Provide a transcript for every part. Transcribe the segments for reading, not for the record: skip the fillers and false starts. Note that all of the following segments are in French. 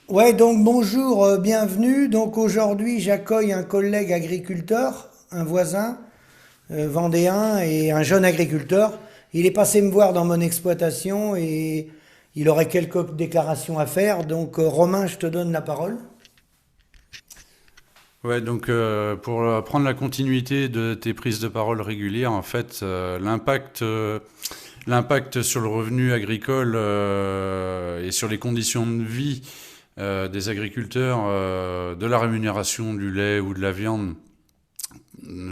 Ouais, donc bonjour, bienvenue. Donc aujourd'hui, j'accueille un collègue agriculteur, un voisin vendéen et un jeune agriculteur. Il est passé me voir dans mon exploitation et il aurait quelques déclarations à faire. Donc Romain, je te donne la parole. Ouais, donc pour prendre la continuité de tes prises de parole régulières, en fait, l'impact sur le revenu agricole et sur les conditions de vie des agriculteurs, de la rémunération du lait ou de la viande,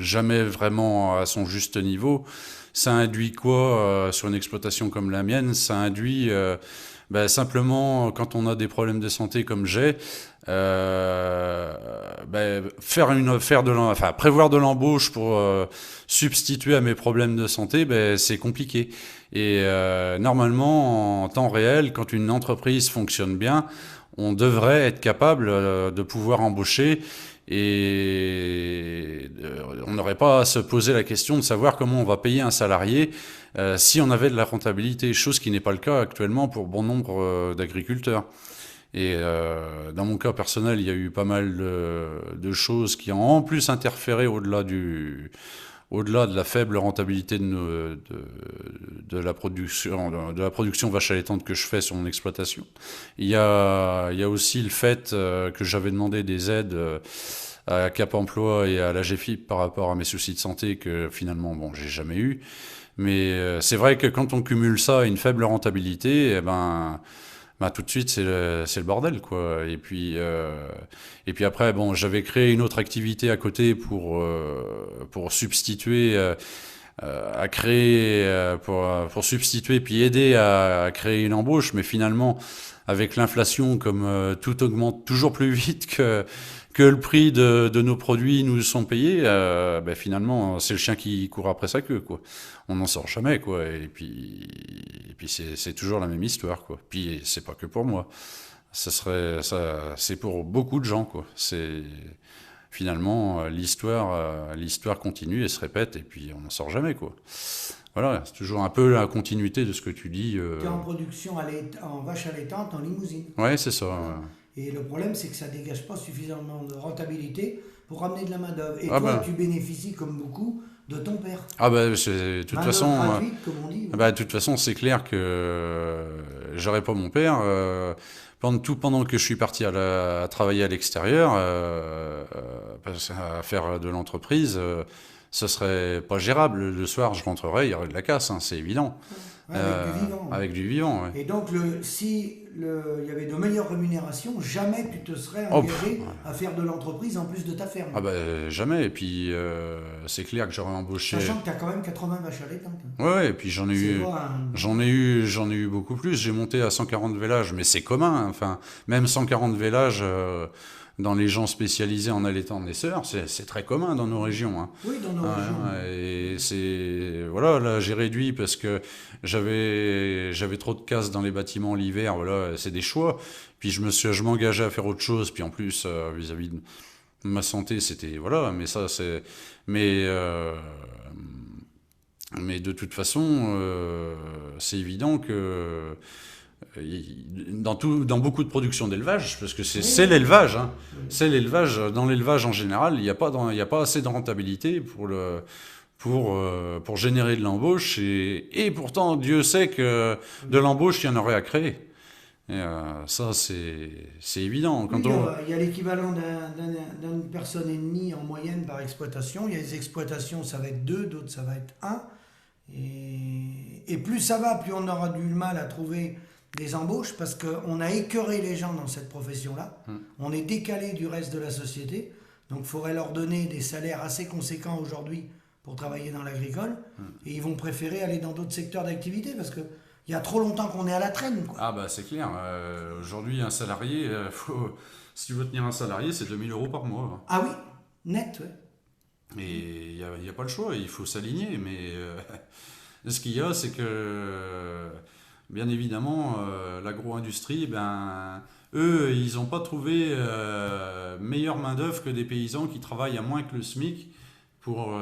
jamais vraiment à son juste niveau. Ça induit quoi sur une exploitation comme la mienne? Ça induit simplement quand on a des problèmes de santé comme j'ai, prévoir de l'embauche pour substituer à mes problèmes de santé, c'est compliqué. Et normalement, en temps réel, quand une entreprise fonctionne bien, on devrait être capable de pouvoir embaucher et on n'aurait pas à se poser la question de savoir comment on va payer un salarié si on avait de la rentabilité, chose qui n'est pas le cas actuellement pour bon nombre d'agriculteurs. Et dans mon cas personnel, il y a eu pas mal de choses qui ont en plus interféré au-delà de la faible rentabilité de la production vache allaitante que je fais sur mon exploitation. Il y a aussi le fait que j'avais demandé des aides à Cap Emploi et à la GFIP par rapport à mes soucis de santé que finalement, bon, j'ai jamais eu. Mais c'est vrai que quand on cumule ça à une faible rentabilité, tout de suite c'est le bordel quoi. Et puis après bon, j'avais créé une autre activité à côté pour substituer à créer pour substituer puis aider à créer une embauche, mais finalement avec l'inflation, comme tout augmente toujours plus vite que le prix de nos produits nous sont payés, finalement c'est le chien qui court après sa queue quoi. On n'en sort jamais quoi. Et puis c'est toujours la même histoire quoi. Puis c'est pas que pour moi. C'est pour beaucoup de gens quoi. C'est finalement l'histoire continue et se répète et puis on n'en sort jamais quoi. Voilà, c'est toujours un peu la continuité de ce que tu dis. Tu es en production en vache allaitante en limousine. Ouais, c'est ça. Voilà. Et le problème, c'est que ça ne dégage pas suffisamment de rentabilité pour ramener de la main-d'œuvre. Et Ah toi, ben, tu bénéficies, comme beaucoup, de ton père. de toute façon, Main-d'œuvre gratuite, comme on dit. Ouais. de toute façon, c'est clair que j'aurais pas mon père. Pendant que je suis parti à travailler à l'extérieur, à faire de l'entreprise, ce serait pas gérable. Le soir, je rentrerai, il y aurait de la casse, hein, c'est évident. Ouais, avec du vivant. Ouais. Avec du vivant, ouais. Et donc, si il y avait de meilleures rémunérations, jamais tu te serais Oh, engagé à faire de l'entreprise en plus de ta ferme. ah bah jamais. Et puis c'est clair que j'aurais embauché. Sachant que tu as quand même 80 vaches allaitantes. Ouais, ouais, et puis C'est pas un... j'en ai eu beaucoup plus. J'ai monté à 140 vélages, mais c'est commun, hein. Enfin, même 140 vélages dans les gens spécialisés en allaitant des sœurs, c'est très commun dans nos régions, hein. Oui, dans nos Ouais, régions. ouais, et c'est voilà, là j'ai réduit parce que j'avais trop de casse dans les bâtiments l'hiver. Voilà, c'est des choix. Puis je m'engageais à faire autre chose. Puis en plus vis-à-vis de ma santé, c'était voilà. Mais ça c'est mais euh, mais de toute façon, c'est évident que dans beaucoup de productions d'élevage, parce que Oui, c'est oui, l'élevage, hein, oui. c'est l'élevage. Dans l'élevage en général, il y a pas assez de rentabilité pour générer de l'embauche. Et pourtant, Dieu sait que de l'embauche, il y en aurait à créer. Et ça, c'est évident. Oui, Quand on, il y a l'équivalent d'une personne et demie en moyenne par exploitation. Il y a des exploitations, ça va être deux, d'autres, ça va être un. Et plus ça va, plus on aura du mal à trouver des embauches parce qu'on a écœuré les gens dans cette profession-là. On est décalé du reste de la société. Donc il faudrait leur donner des salaires assez conséquents aujourd'hui pour travailler dans l'agricole. Et ils vont préférer aller dans d'autres secteurs d'activité parce qu'il y a trop longtemps qu'on est à la traîne, quoi. ah bah c'est clair. Aujourd'hui, un salarié, si tu veux tenir un salarié, c'est 2 000 € par mois. Ah oui, net, ouais. Et il y a pas le choix, il faut s'aligner. Mais ce qu'il y a, c'est que, bien évidemment, l'agro-industrie, eux, ils n'ont pas trouvé meilleure main-d'œuvre que des paysans qui travaillent à moins que le SMIC pour,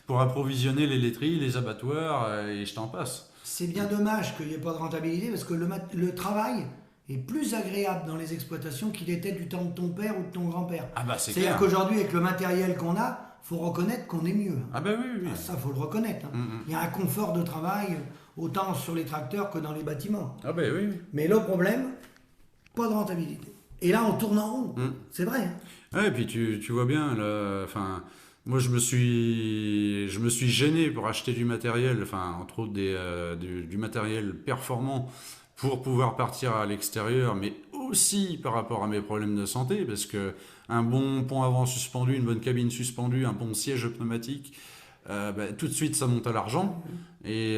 pour approvisionner les laiteries, les abattoirs, et je t'en passe. C'est bien dommage qu'il n'y ait pas de rentabilité parce que le travail est plus agréable dans les exploitations qu'il était du temps de ton père ou de ton grand-père. Ah bah c'est C'est-à-dire clair. qu'aujourd'hui, avec le matériel qu'on a, faut reconnaître qu'on est mieux. Ah bah oui, oui. Ça, faut le reconnaître. Il y a un confort de travail autant sur les tracteurs que dans les bâtiments. Ah bah oui. Mais le problème, pas de rentabilité. Et là, on tourne en rond. C'est vrai. Hein. Ouais, et puis tu vois bien, là, enfin, moi je me suis gêné pour acheter du matériel, enfin, entre autres du matériel performant pour pouvoir partir à l'extérieur, mais aussi par rapport à mes problèmes de santé, parce que un bon pont avant suspendu, une bonne cabine suspendue, un bon siège pneumatique, tout de suite ça monte à l'argent. Et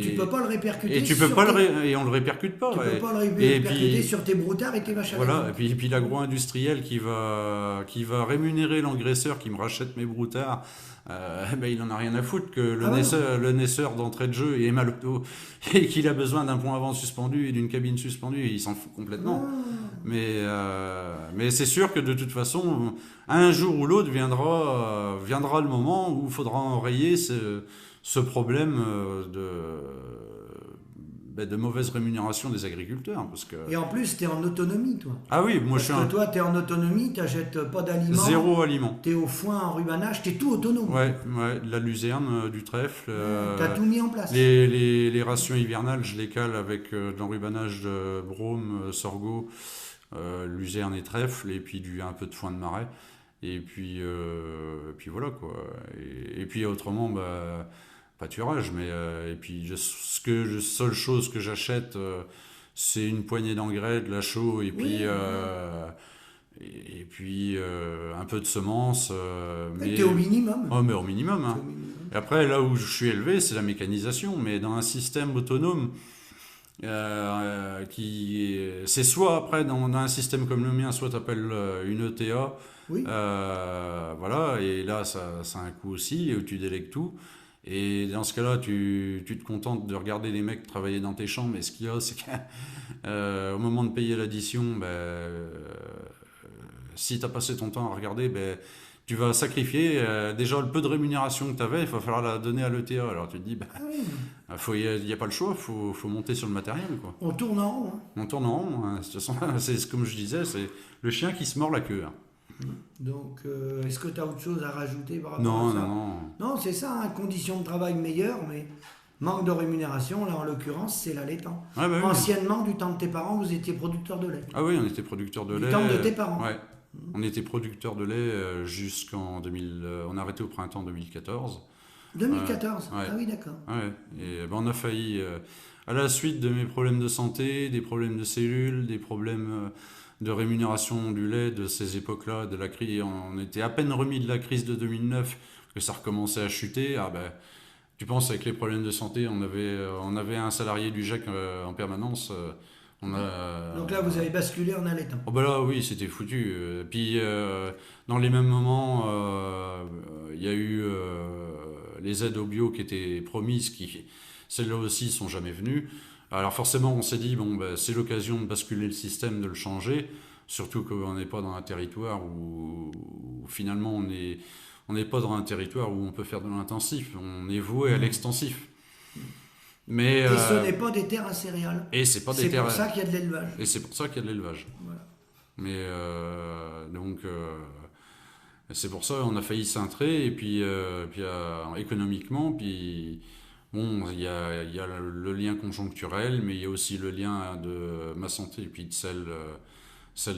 tu peux pas le répercuter. Et tu peux pas et on le répercute pas. Tu peux pas le Et répercuter puis, sur tes broutards et tes vaches à voilà. Et puis l'agro-industriel qui va rémunérer l'engraisseur qui me rachète mes broutards. Il en a rien à foutre que le naisseur d'entrée de jeu est mal auto et qu'il a besoin d'un pont avant suspendu et d'une cabine suspendue, il s'en fout complètement. Mais c'est sûr que de toute façon, un jour ou l'autre viendra le moment où il faudra enrayer ce problème de mauvaise rémunération des agriculteurs. Parce que... Et en plus, tu es en autonomie, toi. Ah oui, moi toi, tu es en autonomie, tu n'achètes pas d'aliments. Zéro aliment. Tu es au foin, en rubanage, tu es tout autonome. Ouais, de la luzerne, du trèfle. Tu as tout mis en place. Les rations hivernales, je les cale avec de l'enrubanage de brome, sorgho, luzerne et trèfle, et puis un peu de foin de marais. Et puis voilà, quoi. Et puis autrement, pâturage, mais et puis seule chose que j'achète, c'est une poignée d'engrais, de la chaux, et puis un peu de semences. Mais t'es au minimum. Oh, mais au minimum. Hein. Et après, là où je suis élevé, c'est la mécanisation, mais dans un système autonome. C'est soit après dans un système comme le mien, soit tu appelles une ETA, voilà, et là ça a un coût aussi, où tu délègues tout. Et dans ce cas-là, tu te contentes de regarder les mecs travailler dans tes champs, mais ce qu'il y a, c'est qu'au moment de payer l'addition, si tu as passé ton temps à regarder, tu vas sacrifier déjà le peu de rémunération que tu avais, il va falloir la donner à l'ETA. Alors tu te dis, il n'y a pas le choix, il faut monter sur le matériel. Quoi. On tourne en rond. Hein. On tourne en rond. Hein. De toute façon, c'est comme je disais, c'est le chien qui se mord la queue. Hein. Donc, est-ce que tu as autre chose à rajouter par rapport à ça ? Non, c'est ça, hein, conditions de travail meilleures, mais manque de rémunération, là en l'occurrence, c'est l'allaitant. Anciennement, du temps de tes parents, vous étiez producteur de lait. Ah oui, on était producteur de lait. Du temps de tes parents. Ouais. On était producteur de lait jusqu'en 2000. On a arrêté au printemps 2014. 2014 Ah oui, d'accord. Ouais. Et on a failli, à la suite de mes problèmes de santé, des problèmes de cellules, des problèmes de rémunération du lait de ces époques-là, de la crise. On était à peine remis de la crise de 2009, que ça recommençait à chuter. Tu penses, avec les problèmes de santé, on avait un salarié du GEC en permanence. Donc là, vous avez basculé en allaitant. Oh là, oui, c'était foutu. Puis, dans les mêmes moments, il y a eu les aides au bio qui étaient promises, qui, celles-là aussi, sont jamais venues. Alors forcément, on s'est dit, c'est l'occasion de basculer le système, de le changer, surtout qu'on n'est pas dans un territoire où finalement, on n'est pas dans un territoire où on peut faire de l'intensif, on est voué à l'extensif. Mais, et ce n'est pas des terres à céréales. Et c'est pas des terres. Pour ça qu'il y a de l'élevage. Et c'est pour ça qu'il y a de l'élevage. Voilà. Mais donc, c'est pour ça qu'on a failli cintrer, et puis économiquement, puis bon, il y a le lien conjoncturel, mais il y a aussi le lien de ma santé, et puis de celle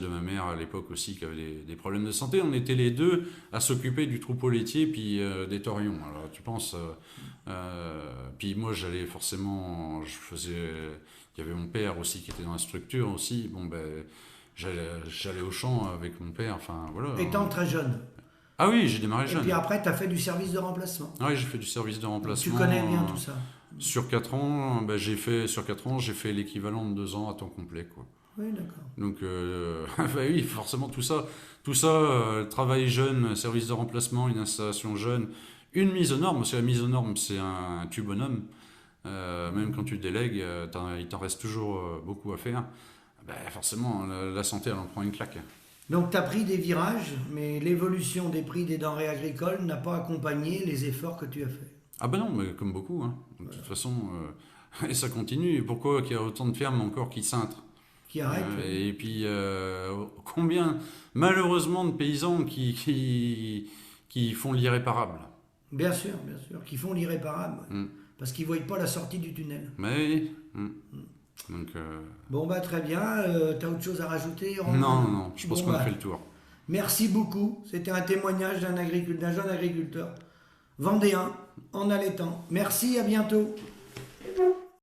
de ma mère à l'époque aussi, qui avait des problèmes de santé. On était les deux à s'occuper du troupeau laitier, puis des torions. Alors tu penses, puis moi j'allais forcément, il y avait mon père aussi qui était dans la structure aussi, j'allais au champ avec mon père, enfin voilà. Étant très jeune. Ah oui, j'ai démarré jeune. Et puis après, tu as fait du service de remplacement. Oui, j'ai fait du service de remplacement. Tu connais bien tout ça. Sur 4 ans, j'ai fait l'équivalent de 2 ans à temps complet, quoi. Oui, d'accord. Donc, oui, forcément, tout ça, travail jeune, service de remplacement, une installation jeune, une mise aux normes, parce que la mise aux normes, c'est un tube bonhomme. Même quand tu délègues, il t'en reste toujours beaucoup à faire. Forcément, la santé, elle en prend une claque. Donc, tu as pris des virages, mais l'évolution des prix des denrées agricoles n'a pas accompagné les efforts que tu as faits. Ah non, mais comme beaucoup. Hein. De toute façon, Et ça continue. Et pourquoi qu'il y a autant de fermes encore qui cintrent? Qui arrête. Et puis, combien, malheureusement, de paysans qui font l'irréparable. Bien sûr, qui font l'irréparable. Mm. Parce qu'ils ne voient pas la sortie du tunnel. Mais oui. Donc, Bon, bah très bien. Tu as autre chose à rajouter, Romain? non, je pense qu'on a fait le tour. Merci beaucoup. C'était un témoignage d'un jeune agriculteur vendéen en allaitant. Merci, à bientôt.